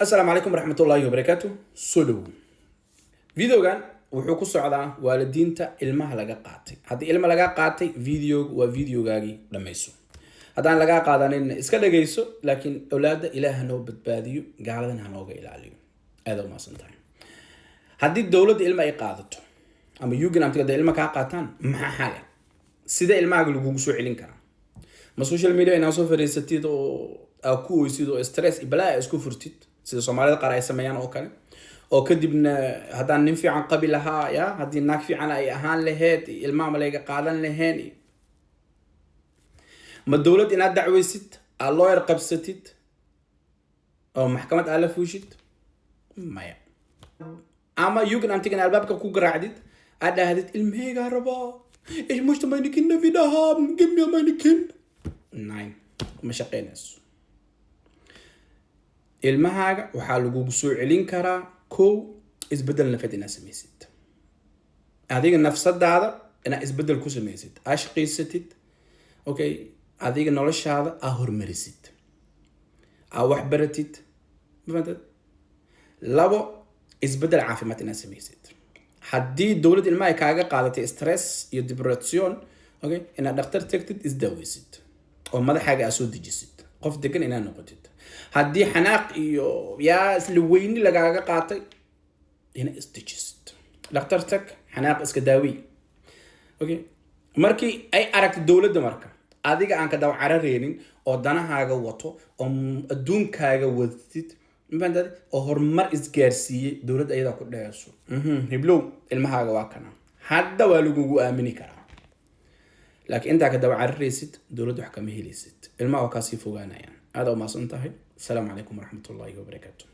السلام عليكم ورحمة الله وبركاته. سولو فيديوغان wuxuu ku socdaa waalidiinta ilmaha laga qaatay. Haddii ilma laga qaatay video waa videogaagi dhamayso. Haddaan laga qaadanin iska dhageyso, laakiin awlaada Ilaahay noo badbaadiyo, gaaladana ha nooga ilaaliyo. Aad u maasantahay. Haddii dawladda ilma ay qaadato ama yugan amtiga ilma ka qaataan maxaa xal ah? Sida ilmaaga lagu soo celin karaa? Ma social media inaa soo fariisatid oo ku oysid oo stress ibla isku furtid sida Soomaalida qaar ay sameeyaan oo kale. oo kadibna hadaan nin fiican qabi lahaa ya hadii naag fiican ay ahaan lahayd ilmaha ma laga qaadan lahayn ma dawlad inaad dacwaysid lawyer qabsatid oo maxkamad ala fuushid maya ama yugan antigan albaabka ku garaacdid aad dhahdid ilmahayga rabo ايش مجتمعنا كنا في دهام جميع ما نكن ناين مش قيناس ilmahaaga waxaa lagu soo celin karaa كو isbedel nafad ina samaysid adiga nafsadaada ina isbedel ku samaysid ashqiisatid okay adiga noloshaada hormarisid wax baratid mafadad labo isbedel caafimaad ina samaysid haddii dawlad ilmaha kaaga qaadatay stress iyo depression okay ina dhakhtar tagtid isdawaysid oo madaxaaga soo dejisid qof degan ina noqotid haddii xanaaq iyo yaa isla weyni lagaaga qaatay ina isdejisid dhakhtar tag xanaaq iska daawi okay markii ay aragto dawladda marka adiga aan ka daw carareenin oo danahaaga wato oo adduunkaaga wadid mafahantay oo horumar isgaarsiiyay dawladda ayada ku dhayso hiblow ilmahaaga waa kana hadda waa lagu aamini karaa laakiin inta ka daw carareysid dawladda wax kama helaysid ilmaha ka sii fogaanayaan هذا وما صنتهي. السلام عليكم ورحمة الله وبركاته.